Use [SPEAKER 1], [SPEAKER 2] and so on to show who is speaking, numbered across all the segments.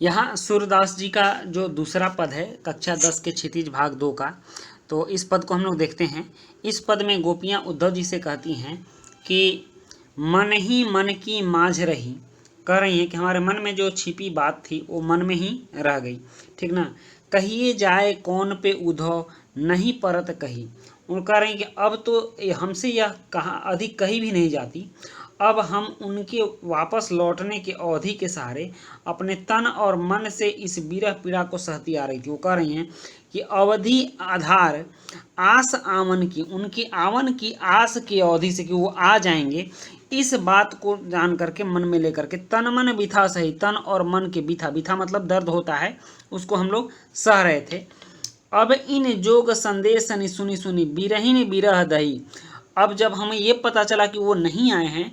[SPEAKER 1] यहाँ सूरदास जी का जो दूसरा पद है कक्षा 10 के क्षितिज भाग 2 का, तो इस पद को हम लोग देखते हैं। इस पद में गोपियाँ उद्धव जी से कहती हैं कि मन ही मन की माझ रही, कह रही हैं कि हमारे मन में जो छिपी बात थी वो मन में ही रह गई, ठीक ना। कहिए जाए कौन पे उद्धव नहीं परत कही, वो कह रही हैं कि अब तो हमसे यह कहा अधिक कही भी नहीं जाती, अब हम उनके वापस लौटने के अवधि के सहारे अपने तन और मन से इस विरह पीड़ा को सहती आ रही थी। वो कह रही हैं कि अवधि आधार आस आवन की, उनकी आवन की आस की अवधि से कि वो आ जाएंगे, इस बात को जान करके मन में लेकर के तन मन बिथा सही, तन और मन के बिथा, बिथा मतलब दर्द होता है, उसको हम लोग सह रहे थे। अब इन जोग संदेश सुनी सुनी बिरहिन बिरह दही, अब जब हमें ये पता चला कि वो नहीं आए हैं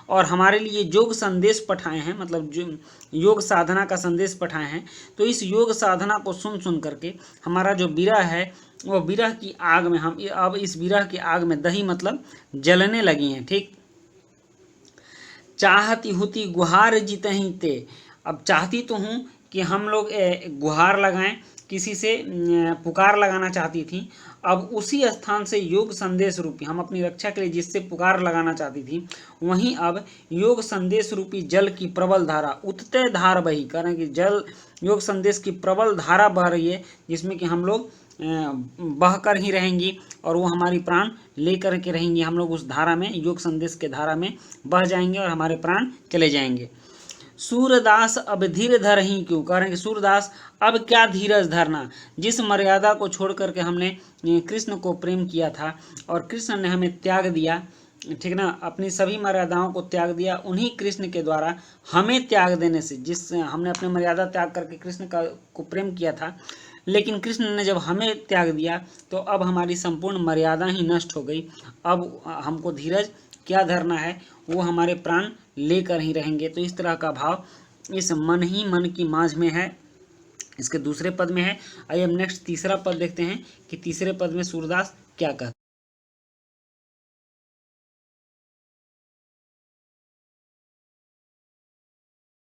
[SPEAKER 1] और हमारे लिए योग संदेश पठाए हैं, मतलब जो योग साधना का संदेश पठाए हैं, तो इस योग साधना को सुन सुन करके हमारा जो विरह है वो विरह की आग में हम अब इस विरह की आग में दही मतलब जलने लगी हैं, ठीक। चाहती हुती गुहार जितहीं ते, अब चाहती तो हूँ कि हम लोग गुहार लगाएं, किसी से पुकार लगाना चाहती थी। अब उसी स्थान से योग संदेश रूपी, हम अपनी रक्षा के लिए जिससे पुकार लगाना चाहती थी, वहीं अब योग संदेश रूपी जल की प्रबल धारा उतते धार बही, कह रहे हैं कि जल योग संदेश की प्रबल धारा बह रही है, जिसमें कि हम लोग बह कर ही रहेंगी और वो हमारी प्राण लेकर के रहेंगी। हम लोग उस धारा में, योग संदेश के धारा में बह जाएंगे और हमारे प्राण चले जाएंगे। सूरदास अब धीर धर ही क्यों, कह रहे हैं कि सूरदास अब क्या धीरज धरना, जिस मर्यादा को छोड़ करके हमने कृष्ण को प्रेम किया था और कृष्ण ने हमें त्याग दिया, ठीक ना, अपनी सभी मर्यादाओं को त्याग दिया, उन्हीं कृष्ण के द्वारा हमें त्याग देने से, जिस हमने अपनी मर्यादा त्याग करके कृष्ण को प्रेम किया था, लेकिन कृष्ण ने जब हमें त्याग दिया तो अब हमारी संपूर्ण मर्यादा ही नष्ट हो गई। अब हमको धीरज क्या धरना है, वो हमारे प्राण लेकर ही रहेंगे। तो इस तरह का भाव इस मन ही मन की माझ में है, इसके दूसरे पद में है। आइए हम नेक्स्ट तीसरा पद देखते हैं कि तीसरे पद में सूरदास क्या कहते हैं।